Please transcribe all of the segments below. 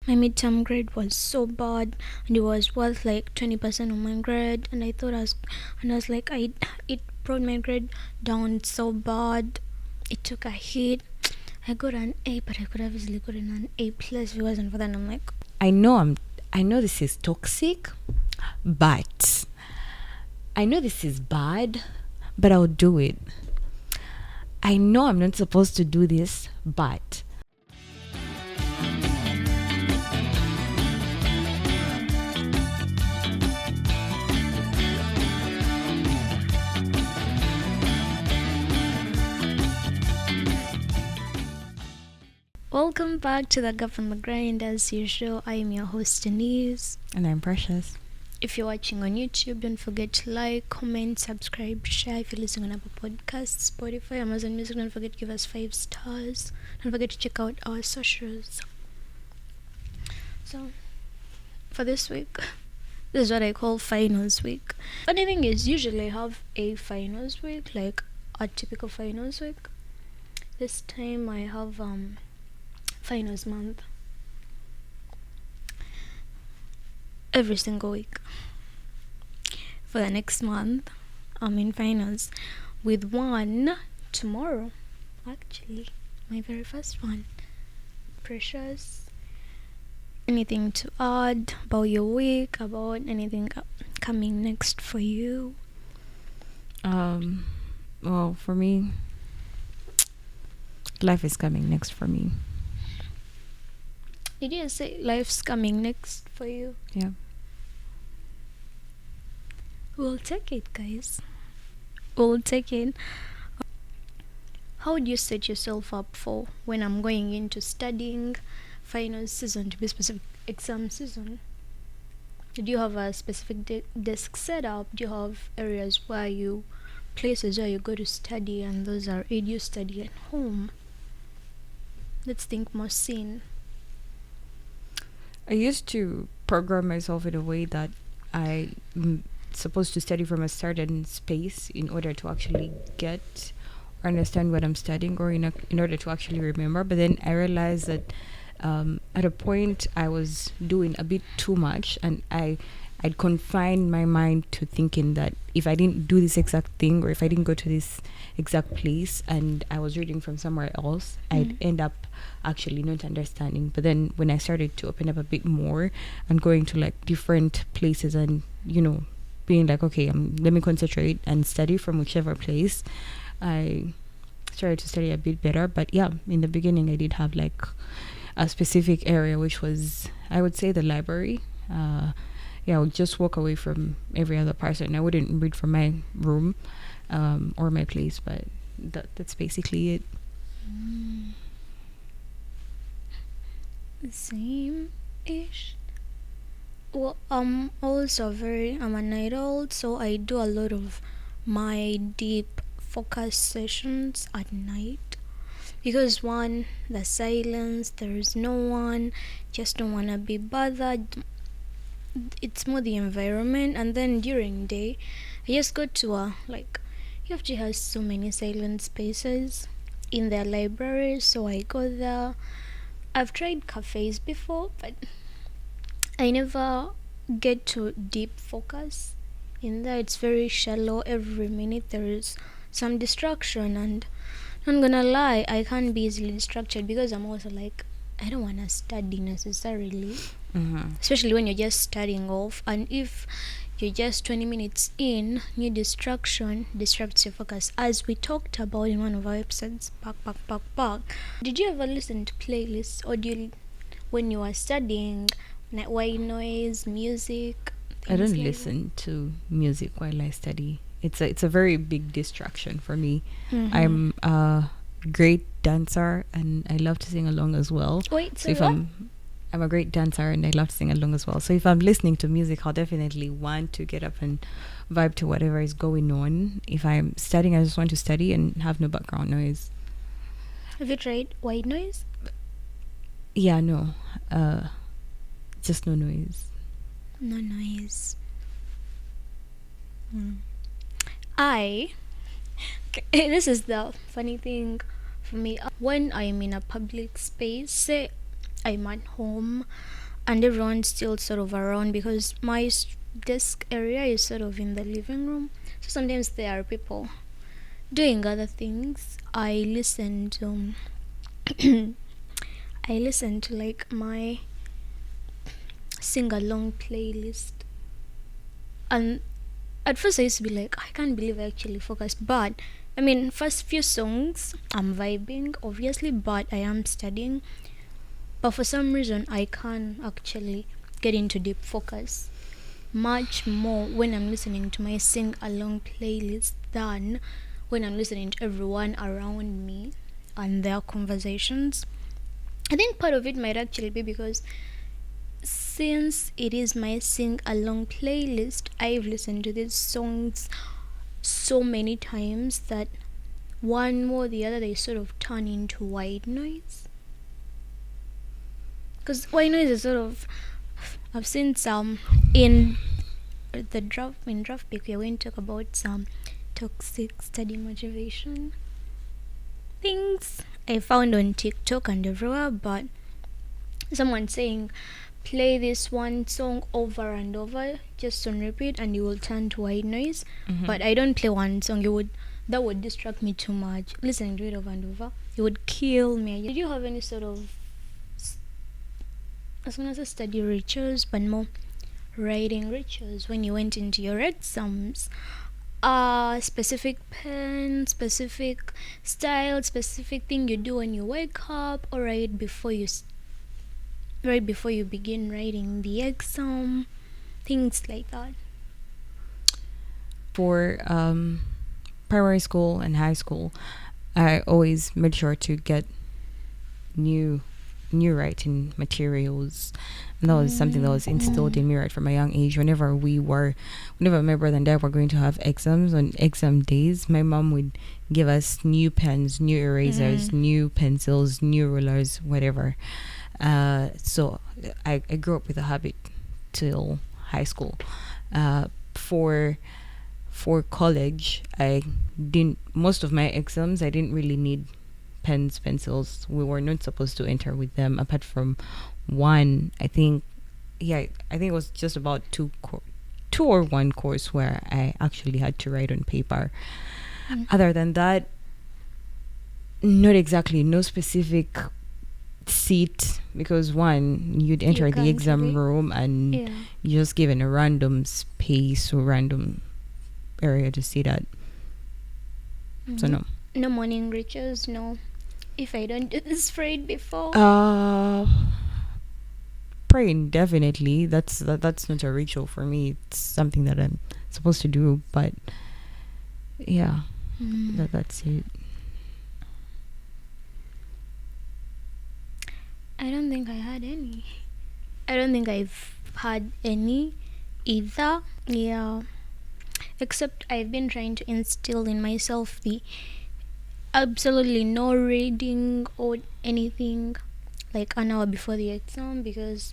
My midterm grade was so bad, and it was worth like 20% of my grade. And I was like, it brought my grade down so bad. It took a hit. I got an A, but I could have easily gotten an A plus if it wasn't for that. And I'm like, I know this is toxic, but I know this is bad, but I'll do it. I know I'm not supposed to do this, but welcome back to the Gap and the Grind. As usual, I am your host Denise. and I'm Precious. If you're watching on YouTube, don't forget to like, comment, subscribe, share. If you're listening on Apple Podcasts, Spotify, Amazon Music, don't forget to give us 5 stars. Don't forget to check out our socials. So, for this week, this is what I call finals week. Funny thing is, usually I have a finals week, like a typical finals week. This time I have finals month. Every single week. For the next month, I'm in finals with one tomorrow. Actually, my very first one. Precious. Anything to add about your week? About anything coming next for you? Well, for me, life is coming next for me. Did you say life's coming next for you? Yeah. We'll take it, guys. We'll take it. How would you set yourself up for when I'm going into studying final season, to be specific, exam season? Do you have a specific desk setup? Do you have areas places where you go to study, and those are you study at home? Let's think more scene. I used to program myself in a way that I'm supposed to study from a certain space in order to actually get or understand what I'm studying, or in order to actually remember. But then I realized that at a point I was doing a bit too much, and I'd confined my mind to thinking that if I didn't do this exact thing, or if I didn't go to this exact place and I was reading from somewhere else, I'd end up actually not understanding. But then when I started to open up a bit more and going to like different places, and being like, okay, let me concentrate and study from whichever place, I started to study a bit better. But yeah, in the beginning I did have like a specific area, which was, I would say, the library. I would just walk away from every other person. I wouldn't read from my room or my place, but that's basically it. Same-ish. Well, I'm a night owl, so I do a lot of my deep focus sessions at night. Because one, the silence, there is no one, just don't wanna be bothered. It's more the environment. And then during day, I just go to UFG has so many silent spaces in their libraries, so I go there. I've tried cafes before, but I never get to deep focus in there. It's very shallow. Every minute there is some distraction, and I'm gonna lie, I can't be easily distracted because I'm also like, I don't want to study necessarily, especially when you're just starting off. And if you're just 20 minutes in, new distraction distracts your focus, as we talked about in one of our episodes back. Did you ever listen to playlists, or when you are studying, white noise, music? I don't listen to music while I study. It's a very big distraction for me. I'm a great dancer, and I love to sing along as well. I'm a great dancer, and I love to sing along as well. So if I'm listening to music, I'll definitely want to get up and vibe to whatever is going on. If I'm studying, I just want to study and have no background noise. Have you tried white noise? Yeah, no. Just no noise. No noise. This is the funny thing for me. When I'm in a public space, say I'm at home and everyone's still sort of around because my desk area is sort of in the living room. So sometimes there are people doing other things. I listen to I listen to like my sing along playlist, and at first I used to be like, I can't believe I actually focused, but I mean, first few songs I'm vibing obviously, but I am studying. But for some reason I can't actually get into deep focus much more when I'm listening to my sing along playlist than when I'm listening to everyone around me and their conversations. I think part of it might actually be because since it is my sing along playlist, I've listened to these songs so many times that one more or the other they sort of turn into white noise. Because white noise is sort of, I've seen some in the draft pick. We're going to talk about some toxic study motivation things I found on TikTok and everywhere, but someone saying play this one song over and over just on repeat and you will turn to white noise. But I don't play one song. That would distract me too much. Listening to it over and over, it would kill me. Did you have any sort of, as soon as I study rituals, but more writing rituals when you went into your exams? Specific pen, specific style, specific thing you do when you wake up or right before you begin writing the exam, things like that. For primary school and high school, I always made sure to get new writing materials, and that was something that was instilled in me right from a young age. Whenever my brother and I were going to have exams, on exam days my mom would give us new pens, new erasers, new pencils, new rulers, whatever. So I grew up with a habit till high school. For college, I didn't, most of my exams I didn't really need pens, pencils. We were not supposed to enter with them, apart from one. I think it was just about two or one course where I actually had to write on paper. Other than that, not exactly, no specific seat, because one, you'd enter the exam room and you're just given a random space or random area to sit at. So no morning rituals. No, if I don't do this prayed before, praying, definitely. That's not a ritual for me. It's something that I'm supposed to do, but yeah, that's it. I don't think I had any. I don't think I've had any either. Yeah. Except I've been trying to instill in myself the absolutely no reading or anything like an hour before the exam, because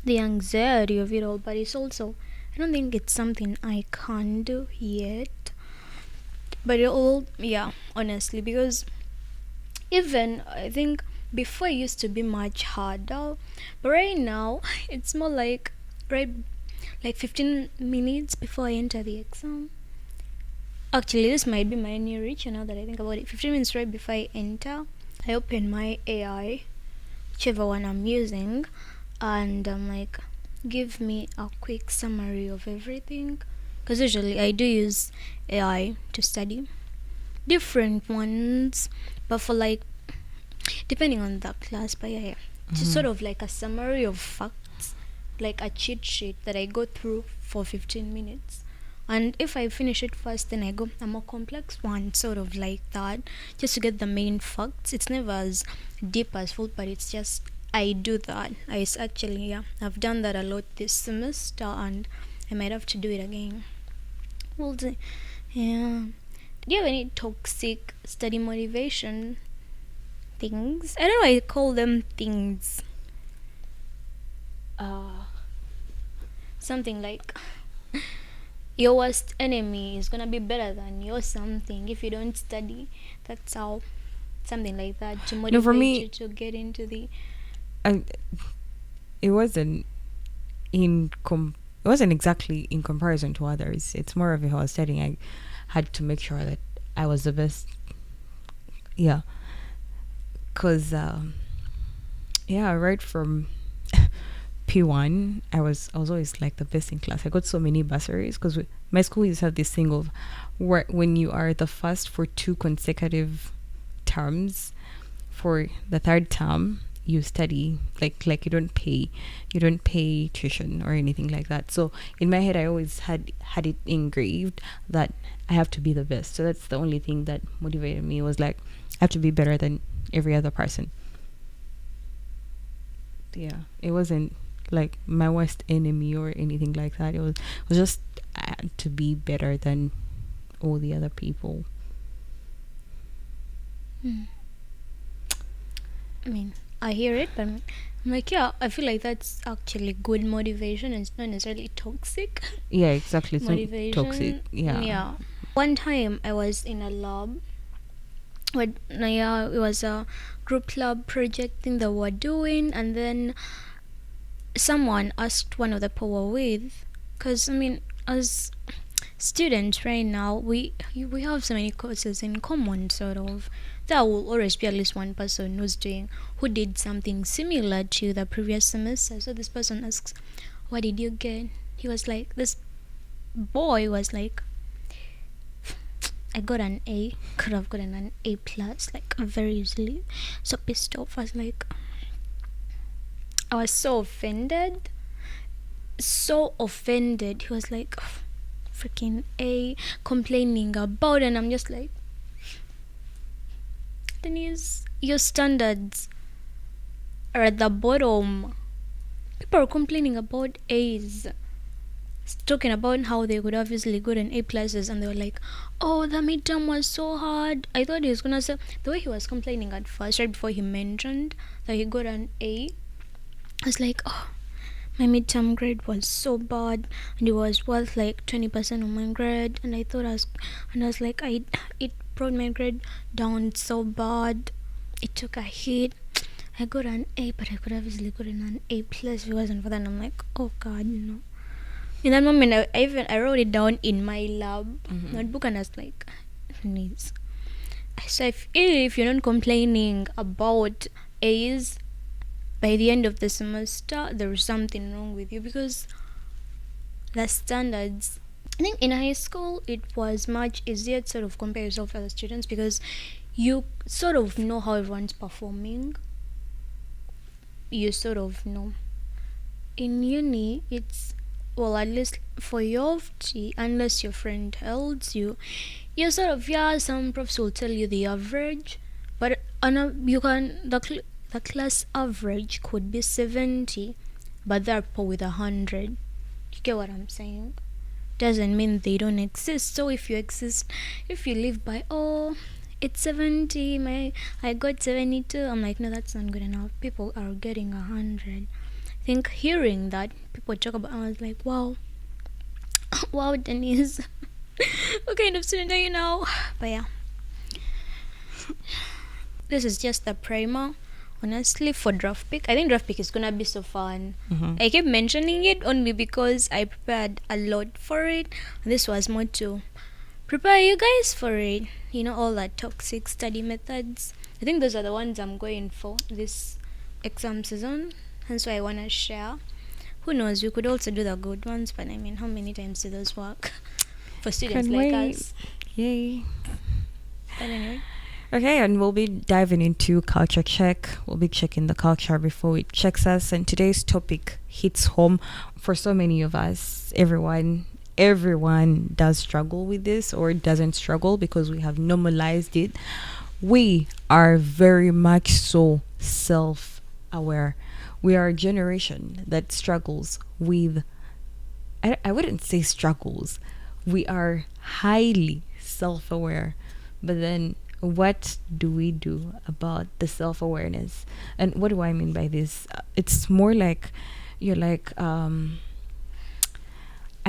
the anxiety of it all. But it's also, I don't think it's something I can do yet. But it all, yeah, honestly, because even I think before it used to be much harder, but right now it's more like like 15 minutes before I enter the exam. Actually, this might be my new ritual now that I think about it. 15 minutes right before I enter, I open my AI, whichever one I'm using, and I'm like, give me a quick summary of everything. Because usually I do use AI to study different ones, but for like, depending on the class, but yeah. Just sort of like a summary of facts, like a cheat sheet that I go through for 15 minutes. And if I finish it first, then I go a more complex one, sort of like that, just to get the main facts. It's never as deep as full, but it's just, I do that. I've done that a lot this semester, and I might have to do it again. We'll see. Yeah. Do you have any toxic study motivation things? I don't know why I call them things. Something like your worst enemy is gonna be better than your something if you don't study. That's how, something like that, to motivate for me, you to get into the I, it wasn't it wasn't exactly in comparison to others. It's more of if I was studying, I had to make sure that I was the best. Yeah, cause yeah, right from P1, I was always like the best in class. I got so many bursaries because my school used to have this thing of where when you are the first for 2 consecutive terms, for the third term you study like you don't pay tuition or anything like that. So in my head I always had it engraved that I have to be the best. So that's the only thing that motivated me, was like I have to be better than every other person. Yeah, it wasn't like my worst enemy or anything like that. It was just I had to be better than all the other people. Hmm. I mean, I hear it, but I'm like, yeah, I feel like that's actually good motivation and it's not necessarily toxic Yeah, exactly. It's not toxic. motivation. Yeah. Yeah. One time I was in a lab with, yeah, it was a group lab project thing that we're doing, and then someone asked one of the power with, because I mean, as students right now, we have so many courses in common, sort of. There will always be at least one person who did something similar to the previous semester. So this person asks, "What did you get?" He was like, this boy was like, "I got an A. Could have gotten an A plus, like very easily." So pissed off. I was so offended, so offended. He was like, freaking A, complaining about, and I'm just like, Denise, your standards are at the bottom. People are complaining about A's, talking about how they could obviously gotten A pluses, and they were like, "Oh, the midterm was so hard." I thought he was gonna say, the way he was complaining at first, right before he mentioned that he got an A, I was like, "Oh, my midterm grade was so bad, and it was worth like 20% of my grade." And I was like, it brought my grade down so bad. It took a hit. I got an A, but I could have easily gotten an A plus if it wasn't for that. And I'm like, oh God, no. In that moment, I wrote it down in my lab notebook, and I was like, please. So if you're not complaining about A's by the end of the semester, there's something wrong with you, because the standards. I think in high school it was much easier to sort of compare yourself to other students, because you sort of know how everyone's performing. You sort of know. In uni, it's, well, at least for your FT, unless your friend tells you, you sort of, yeah, some profs will tell you the average, but you can the class average could be 70, but they're poor with 100. You get what I'm saying? Doesn't mean they don't exist. So if you exist, if you live by, oh, it's 70, I got 72, I'm like, no, that's not good enough. People are getting 100. I think hearing that people talk about, I was like, wow, wow, Denise, what kind of student are you now? But yeah, this is just the primer. Honestly, for draft pick, I think draft pick is gonna be so fun. I keep mentioning it only because I prepared a lot for it. This was more to prepare you guys for it. You know, all that toxic study methods. I think those are the ones I'm going for this exam season. Hence why I wanna share. Who knows? We could also do the good ones, but I mean, how many times do those work for students Can like wait. us? Yay. But anyway. Okay, and we'll be diving into culture check. We'll be checking the culture before it checks us. And today's topic hits home for so many of us. Everyone does struggle with this, or doesn't struggle, because we have normalized it. We are very much so self-aware. We are a generation that struggles with, I wouldn't say struggles. We are highly self-aware. But then what do we do about the self-awareness? And what do I mean by this? It's more like you're like, I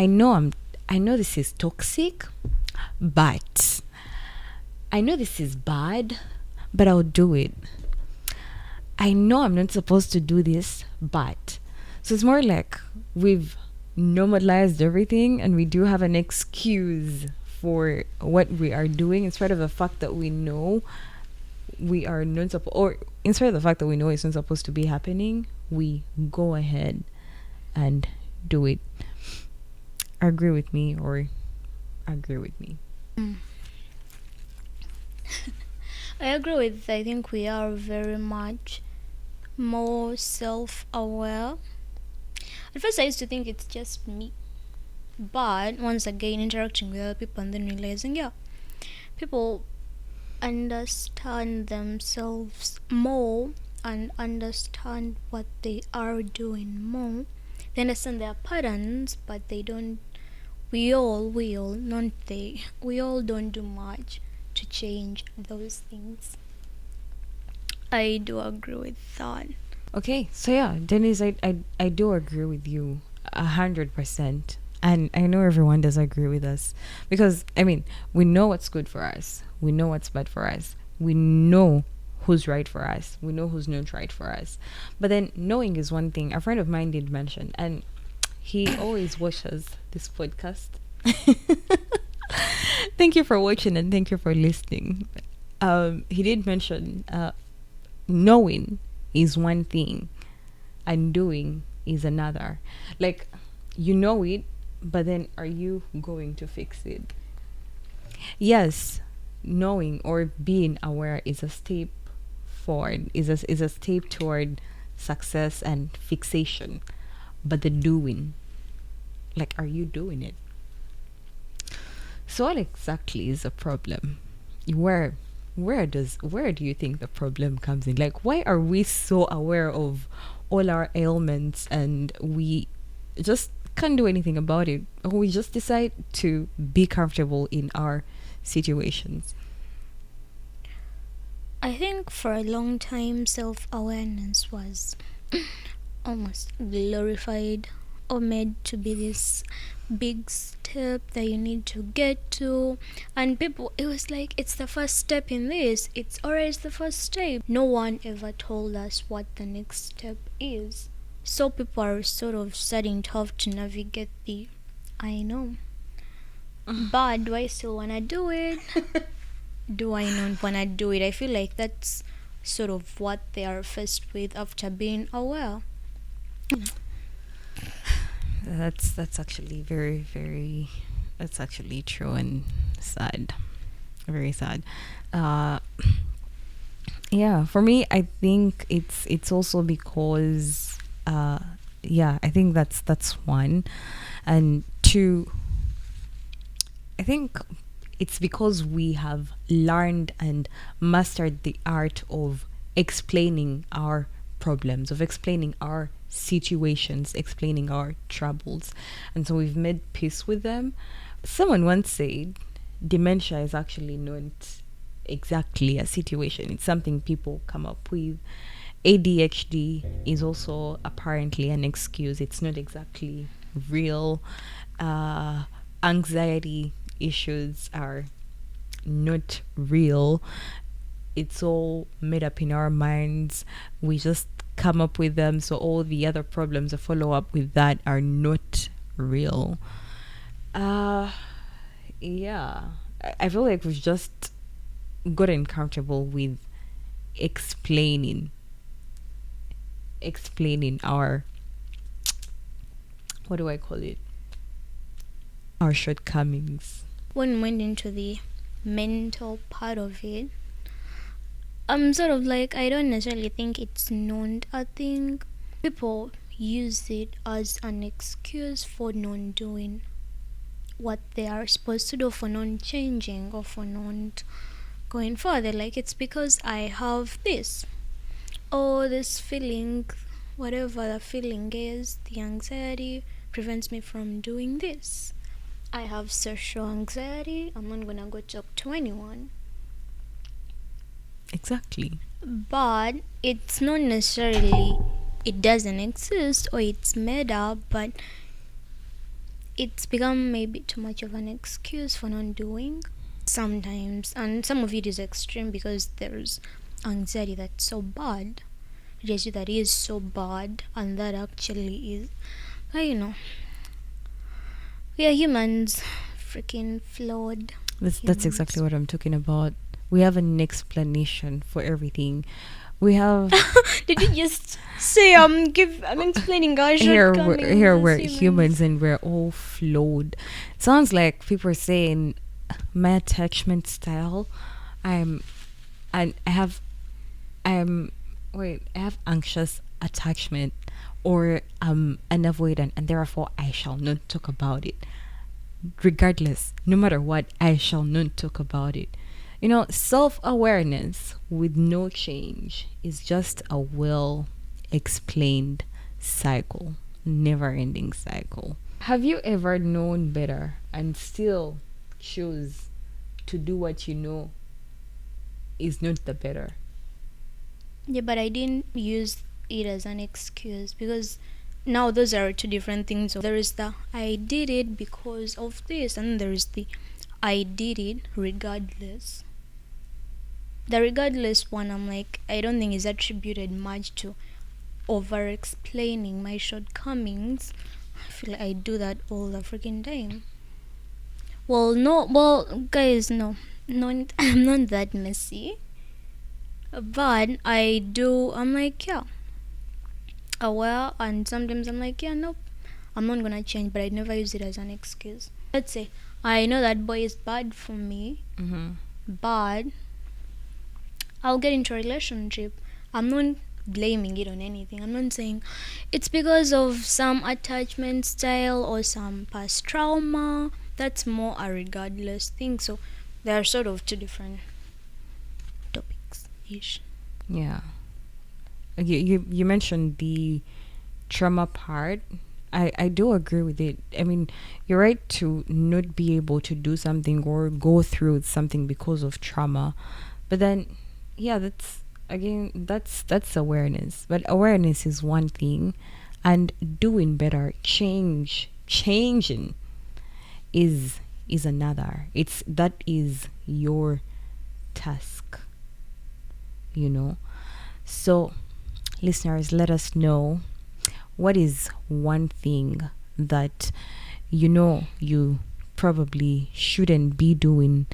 know this is toxic, but I know this is bad, but I'll do it. I know I'm not supposed to do this, but. So it's more like we've normalized everything and we do have an excuse for what we are doing in spite of the fact that we know we are not supposed, or in spite of the fact that we know it's not supposed to be happening, we go ahead and do it. Agree with me or agree with me. Mm. I agree with. I think we are very much more self-aware. At first, I used to think it's just me, but once again, interacting with other people and then realizing, yeah, people understand themselves more and understand what they are doing more. They understand their patterns, but they don't. Not they. We all don't do much to change those things. I do agree with that. Okay, so yeah, Dennis, I do agree with you 100%. And I know everyone does agree with us because, I mean, we know what's good for us, we know what's bad for us, we know who's right for us, we know who's not right for us. But then knowing is one thing. A friend of mine did mention, and he always watches this podcast. Thank you for watching and thank you for listening. He did mention knowing is one thing and doing is another. Like, you know it, but then are you going to fix it? Yes, knowing or being aware is a step forward, is a step toward success and fixation. But the doing, like, are you doing it? So what exactly is a problem? Where where do you think the problem comes in? Like, why are we so aware of all our ailments and we just can't do anything about it, or we just decide to be comfortable in our situations? I think for a long time, self awareness was almost glorified or made to be this big step that you need to get to. And people, it was like, it's the first step in this, it's always the first step. No one ever told us what the next step is. So people are sort of starting to have to navigate the I know. But do I still want to do it? Do I not want to do it? I feel like that's sort of what they are faced with after being aware. That's actually very that's actually true and sad. Very sad. Uh yeah, for me I think it's also because yeah, I think that's one. And two, I think it's because we have learned and mastered the art of explaining our problems, of explaining our situations, explaining our troubles. And so we've made peace with them. Someone once said dementia is actually not exactly a situation, it's something people come up with. ADHD is also apparently an excuse, it's not exactly real. Anxiety issues are not real. It's all made up in our minds. We just come up with them. So all the other problems that follow up with that are not real. Uh yeah. I feel like we've just gotten comfortable with explaining our, what do I call it? Our shortcomings. When we went into the mental part of it, I'm sort of like, I don't necessarily think it's not a thing. People use it as an excuse for not doing what they are supposed to do, for not changing or for not going further. Like, it's because I have this or this feeling, whatever the feeling is, the anxiety prevents me from doing this. I have social anxiety, I'm not gonna go talk to anyone. Exactly. But it's not necessarily it doesn't exist or it's made up, but it's become maybe too much of an excuse for not doing sometimes. And some of it is extreme because there's anxiety that's so bad just that is so bad, and that actually is, you know, we are humans, freaking flawed That's exactly humans. what I'm talking about. We have an explanation for everything. We have Did you just say I'm explaining our here shortcomings as we're humans? humans and we're all flawed. Sounds like people are saying my attachment style. I'm and I'm I have anxious attachment, or an avoidant, and therefore I shall not talk about it. Regardless, no matter what, I shall not talk about it. You know, self awareness with no change is just a well explained cycle, never ending cycle. Have you ever known better and still choose to do what you know is not the better? Yeah, but I didn't use it as an excuse, because now those are two different things. There is the I did it because of this, and there is the I did it regardless. The regardless one, I'm like, I don't think is attributed much to over explaining my shortcomings. I feel like I do that all the freaking time. Well, no, well, guys, no, no, I'm not that messy, but I do. I'm like, yeah, aware, and sometimes I'm like, yeah, nope, I'm not gonna change, but I never use it as an excuse. Let's say I know that boy is bad for me, Mm-hmm. but I'll get into a relationship. I'm not blaming it on anything. I'm not saying it's because of some attachment style or some past trauma. That's more a regardless thing. So they are sort of two different topics ish. Yeah. You mentioned the trauma part. I do agree with it. I mean, you're right to not be able to do something or go through something because of trauma. But then, yeah, that's again, that's awareness. But awareness is one thing, and doing better, changing is another. That is your task, you know. So, listeners, let us know, what is one thing that you know you probably shouldn't be doing,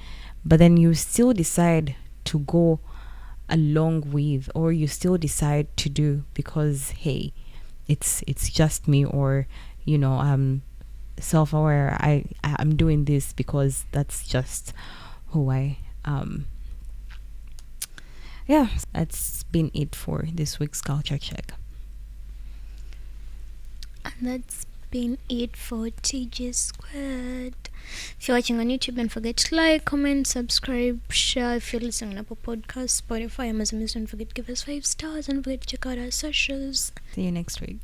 but then you still decide to go along with, or you still decide to do because hey, it's just me, or you know, I'm self-aware. I'm doing this because that's just who I yeah, that's been it for this week's culture check. And that's been it for TJ Squared. If you're watching on YouTube, don't forget to like, comment, subscribe, share. If you're listening on Apple Podcasts, Spotify, Amazon Music, don't forget to give us 5 stars, and don't forget to check out our socials. See you next week.